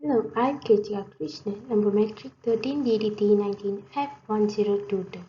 Hello, I'm C.KRISHNAN, number metric 13DDT19 F1022.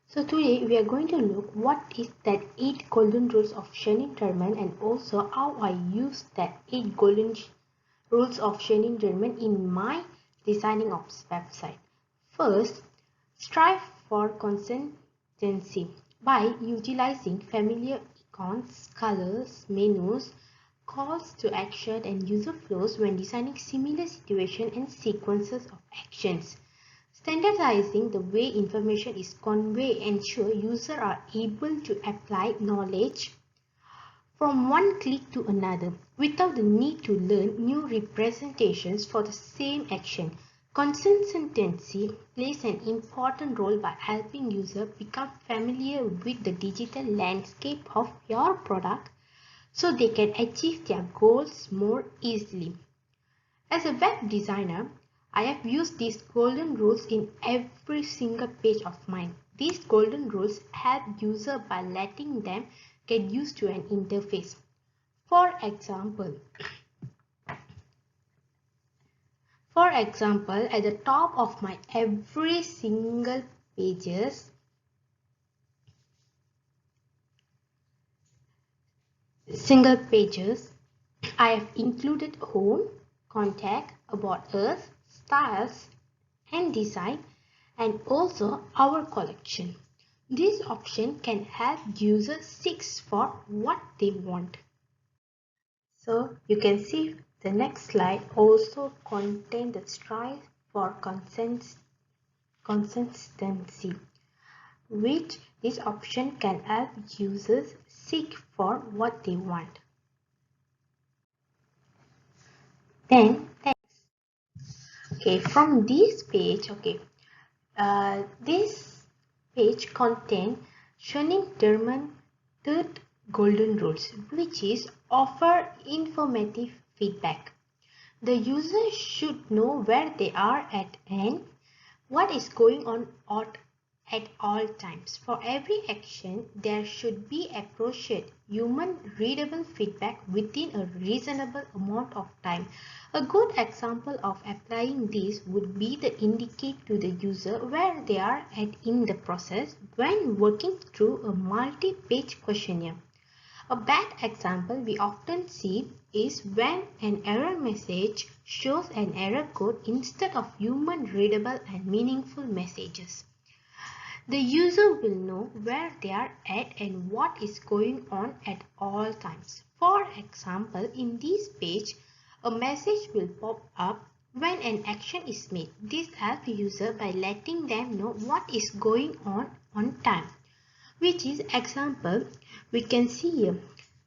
So today we are going to look what is that 8 golden rules of Shannon-Derman and also how I use that 8 golden rules of Shannon-Derman in my designing of website. First, strive for consistency by utilizing familiar icons, colors, menus, calls to action and user flows when designing similar situations and sequences of actions. Standardizing the way information is conveyed ensure users are able to apply knowledge from one click to another without the need to learn new representations for the same action. Consistency plays an important role by helping users become familiar with the digital landscape of your product so they can achieve their goals more easily. As a web designer, I have used these golden rules in every single page of mine. These golden rules help users by letting them get used to an interface. For example, at the top of my every single pages, I have included home, contact, about us, styles and design, and also our collection. This option can help users seek for what they want. So you can see the next slide also contains the strive for consistency, which this option can help users seek for what they want. Then okay, from this page, this page contains Shannon-Derman third golden rules, which is offer informative feedback. The user should know where they are at and what is going on at all times. For every action, there should be appropriate human readable feedback within a reasonable amount of time. A good example of applying this would be to indicate to the user where they are at in the process when working through a multi-page questionnaire. A bad example we often see is when an error message shows an error code instead of human readable and meaningful messages. The user will know where they are at and what is going on at all times. For example, in this page, a message will pop up when an action is made. This helps the user by letting them know what is going on time, which is example we can see here.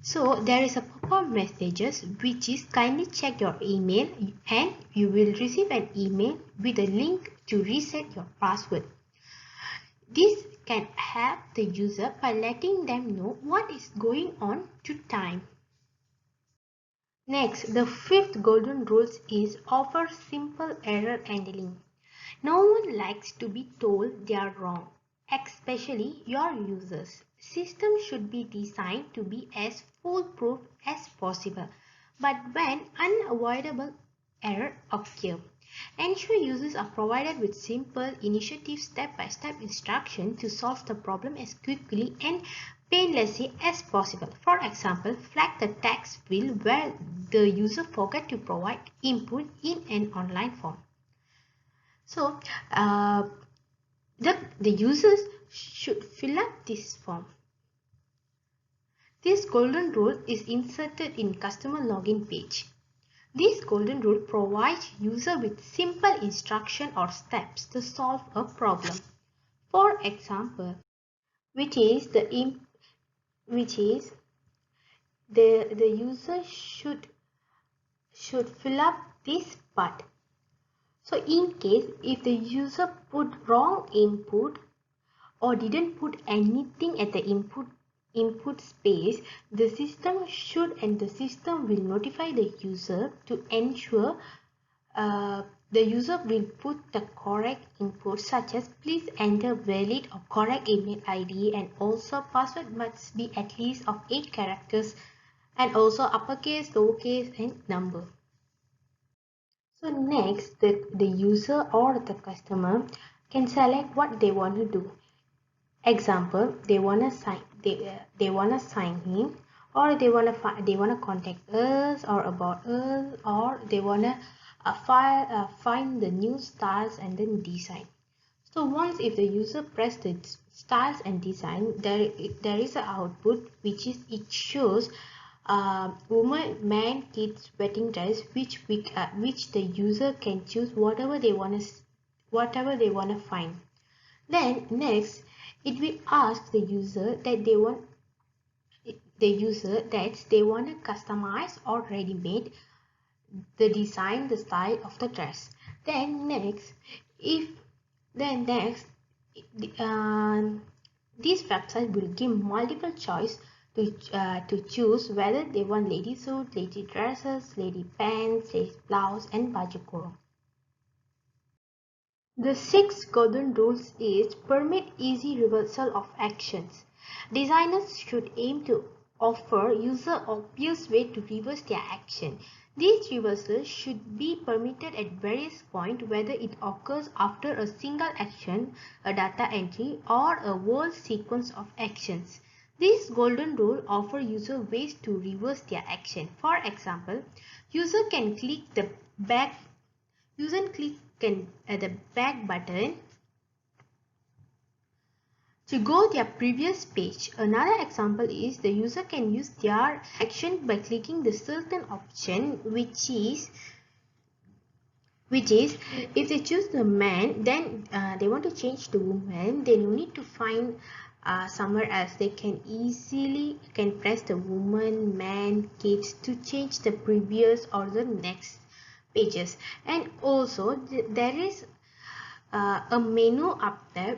So there is a pop-up messages which is kindly check your email and you will receive an email with a link to reset your password. This can help the user by letting them know what is going on to time. Next, the fifth golden rule is offer simple error handling. No one likes to be told they are wrong, especially your users. Systems should be designed to be as foolproof as possible, but when unavoidable errors occur, ensure users are provided with simple, initiative, step-by-step instructions to solve the problem as quickly and painlessly as possible. For example, flag the text field where the user forgot to provide input in an online form. So, the users should fill up this form. This golden rule is inserted in customer login page. This golden rule provides user with simple instruction or steps to solve a problem. For example, which is the user should fill up this part. So in case if the user put wrong input or didn't put anything at the input space, the system will notify the user to ensure the user will put the correct input, such as please enter valid or correct email ID, and also password must be at least of 8 characters and also uppercase, lowercase and number. So next, the user or the customer can select what they want to do. Example, they wanna sign in, or they wanna contact us or about us, or they wanna find the new styles and then design. So once if the user press the styles and design, there is an output which it shows woman, man, kids wedding dress which the user can choose whatever they wanna find. Then next, it will ask the user that they want to customize or ready-made the design, the style of the dress. Then next, this website will give multiple choice to choose whether they want lady suit, lady dresses, lady pants, lady blouse, and baju kurung. The sixth golden rule is permit easy reversal of actions. Designers should aim to offer user obvious way to reverse their action. These reversals should be permitted at various points, whether it occurs after a single action, a data entry, or a whole sequence of actions. This golden rule offers user ways to reverse their action. For example, user can click the back the back button to go their previous page. Another example is the user can use their action by clicking the certain option, which is if they choose the man, then they want to change the woman, they no need to find somewhere else. They can easily press the woman, man, kids to change the previous or the next pages. And also there is a menu up there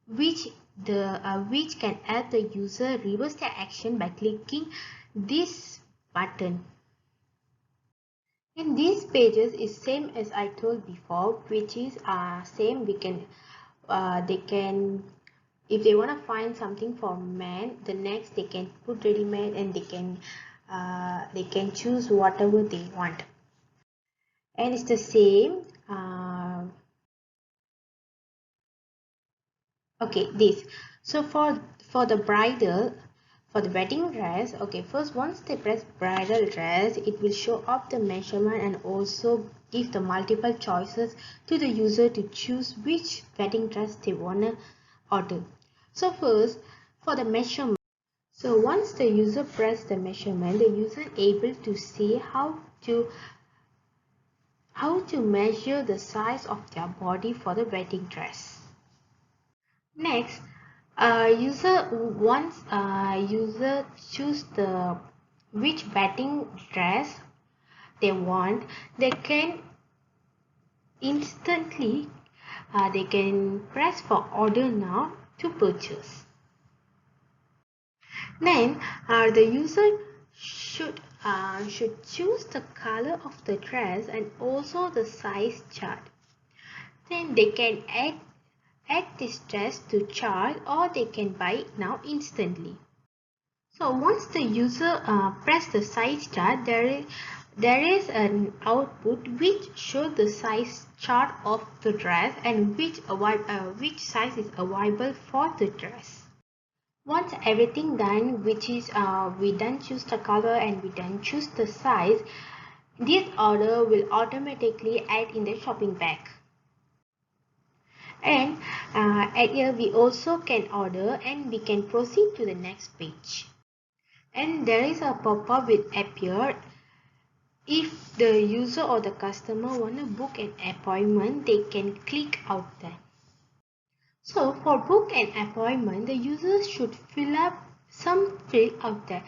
which can help the user reverse their action by clicking this button. In these pages is same as I told before, which is same. They can, if they want to find something for men, the next they can put ready-made, and they can choose whatever they want. And it's the same. Okay, this. So for the bridal, for the wedding dress, okay, first once they press bridal dress, it will show up the measurement and also give the multiple choices to the user to choose which wedding dress they wanna order. So first, for the measurement, so once the user press the measurement, the user able to see how to measure the size of their body for the wedding dress. Next, user choose the which wedding dress they want, they can instantly they can press for order now to purchase. Then the user should choose the color of the dress and also the size chart. Then they can add this dress to chart, or they can buy it now instantly. So once the user press the size chart, there is an output which shows the size chart of the dress and which size is available for the dress. Once everything done, which is we done choose the color and we done choose the size, this order will automatically add in the shopping bag. And at here we also can order and we can proceed to the next page. And there is a pop-up will appear if the user or the customer want to book an appointment. They can click out there. So for book an appointment, the user should fill up some field out there,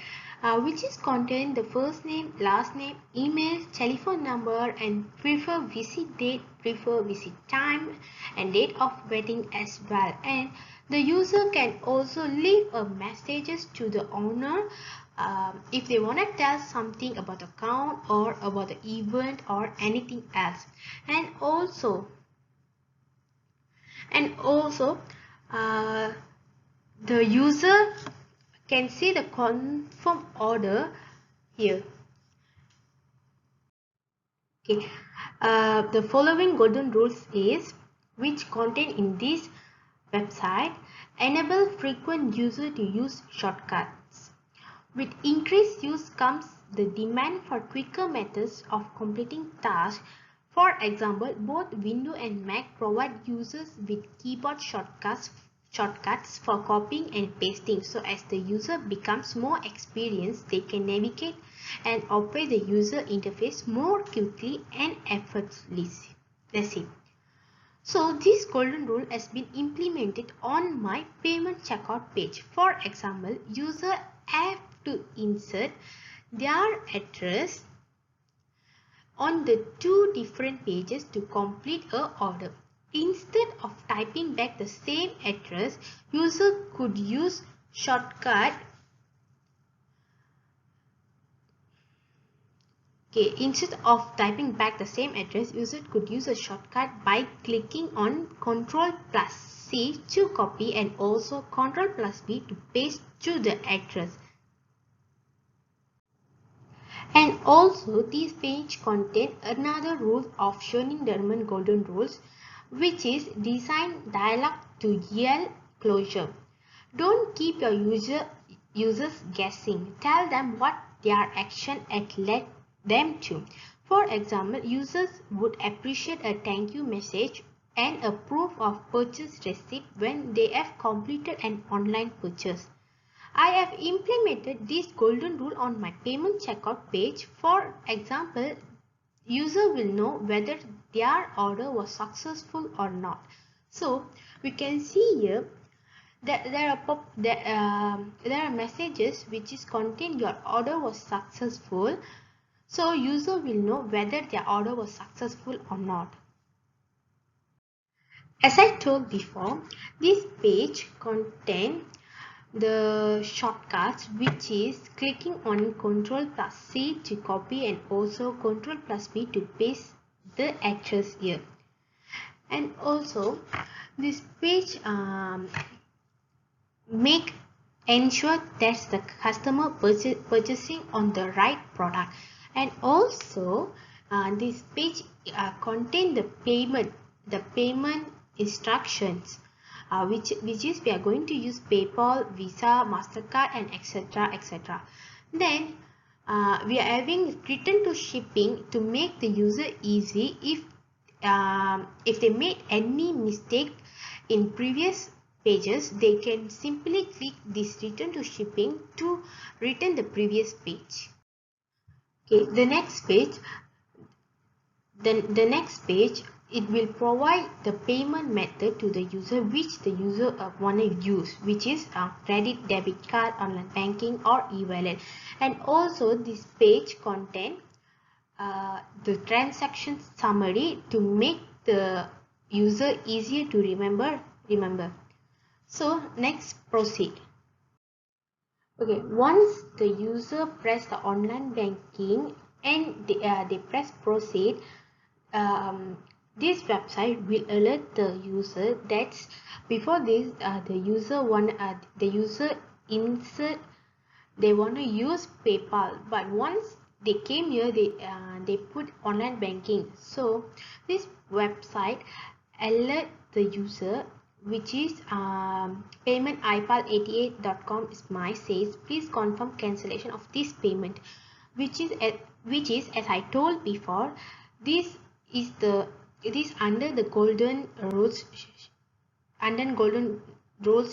which is contain the first name, last name, email, telephone number, and prefer visit date, prefer visit time, and date of wedding as well. And the user can also leave a messages to the owner if they want to tell something about the account or about the event or anything else. And also the user can see the confirm order here. Okay, the following golden rules is which content in this website. Enable frequent user to use shortcuts. With increased use comes the demand for quicker methods of completing tasks. For example, both Windows and Mac provide users with keyboard shortcuts for copying and pasting. So as the user becomes more experienced, they can navigate and operate the user interface more quickly and effortlessly. That's it. So this golden rule has been implemented on my payment checkout page. For example, user have to insert their address on the two different pages to complete a order. Instead of typing back the same address, user could use shortcut. Okay, instead of typing back the same address, user could use a shortcut by clicking on Ctrl+C to copy and also Ctrl+V to paste to the address. And also this page contains another rule of Schoening-Derman golden rules, which is design dialog to yield closure. Don't keep your users guessing. Tell them what their action had led them to. For example, users would appreciate a thank you message and a proof of purchase receipt when they have completed an online purchase. I have implemented this golden rule on my payment checkout page. For example, user will know whether their order was successful or not. So we can see here that there are messages which is contain your order was successful. So user will know whether their order was successful or not. As I told before, this page contains the shortcuts, which is clicking on Ctrl+C to copy and also Ctrl+V to paste the address here. And also this page ensure that the customer purchasing on the right product. And also this page contain the payment instructions, which is we are going to use PayPal, Visa, MasterCard and etc. Then we are having return to shipping to make the user easy if they made any mistake in previous pages, they can simply click this return to shipping to return the previous page. Okay, the next page, it will provide the payment method to the user which the user want to use, which is credit, debit card, online banking or e-wallet. And also this page contain the transaction summary to make the user easier to remember. So next, proceed. Okay, once the user press the online banking and they press proceed, this website will alert the user that before this the user insert they want to use PayPal, but once they came here they put online banking. So this website alert the user, which is paymentipal88.com is my says please confirm cancellation of this payment, which is as I told before, this is under the golden rules,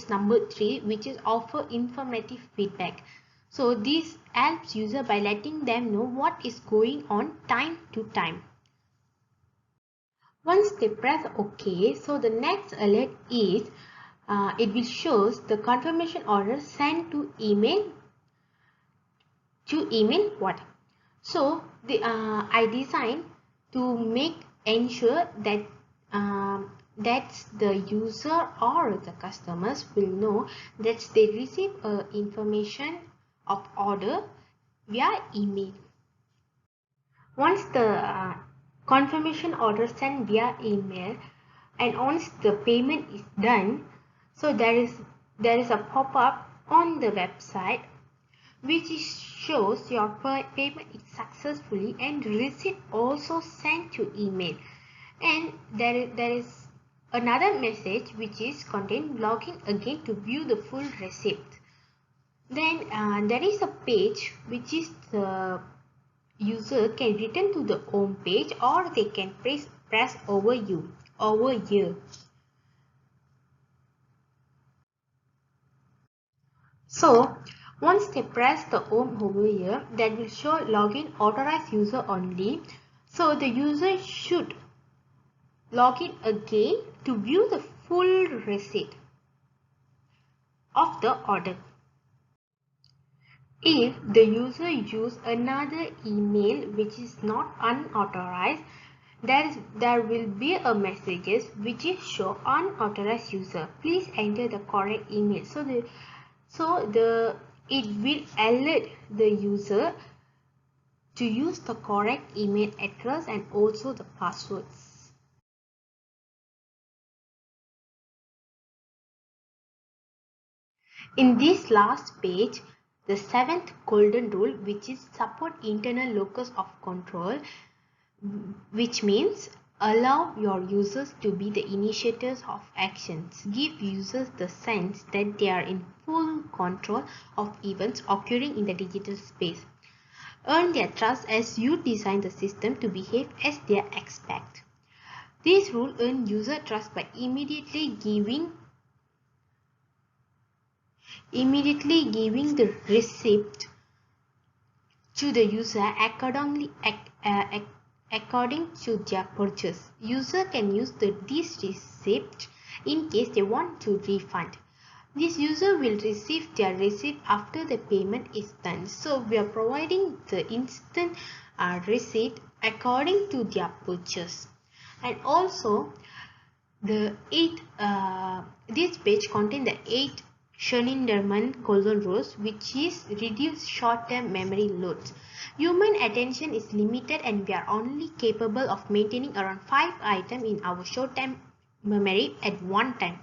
number 3, which is offer informative feedback. So this helps user by letting them know what is going on time to time. Once they press OK, so the next alert is it will shows the confirmation order sent to email what. So I designed to ensure that that's the user or the customers will know that they receive information of order via email. Once the confirmation order sent via email and once the payment is done, so there is a pop-up on the website which shows your payment is successfully and receipt also sent to email. And there is another message which is contained login again to view the full receipt. Then there is a page which is the user can return to the home page, or they can press over here. So once they press the home over here, that will show login authorized user only. So the user should log in again to view the full receipt of the order. If the user use another email which is not unauthorized, there will be a messages which is show unauthorized user. Please enter the correct email. It will alert the user to use the correct email address and also the passwords. In this last page, the 7th golden rule, which is support internal locus of control, which means allow your users to be the initiators of actions. Give users the sense that they are in full control of events occurring in the digital space. Earn their trust as you design the system to behave as they expect. This rule earns user trust by immediately giving the receipt to the user according to their purchase. User can use this receipt in case they want to refund. This user will receive their receipt after the payment is done. So we are providing the instant receipt according to their purchase. And also this page contains the 8 Schneiderman golden rules, which is reduce short-term memory loads. Human attention is limited and we are only capable of maintaining around 5 items in our short-term memory at one time.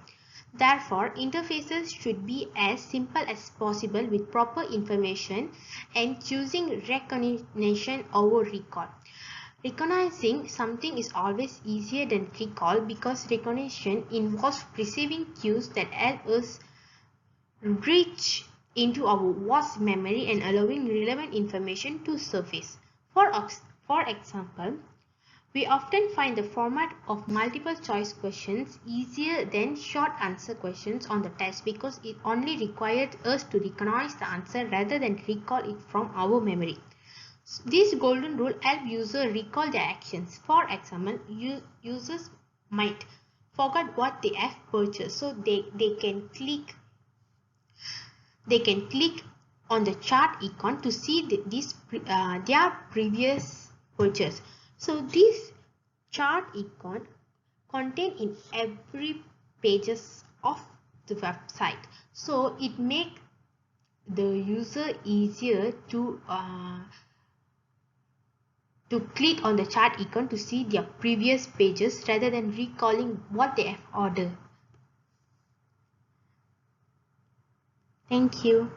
Therefore, interfaces should be as simple as possible with proper information and choosing recognition over recall. Recognizing something is always easier than recall because recognition involves receiving cues that help us reach into our vast memory and allowing relevant information to surface. For example, we often find the format of multiple choice questions easier than short answer questions on the test because it only required us to recognize the answer rather than recall it from our memory. This golden rule helps users recall their actions. For example, users might forget what they have purchased, so they can click on the chart icon to see their previous purchase. So this chart icon contained in every pages of the website. So it makes the user easier to click on the chart icon to see their previous pages rather than recalling what they have ordered. Thank you.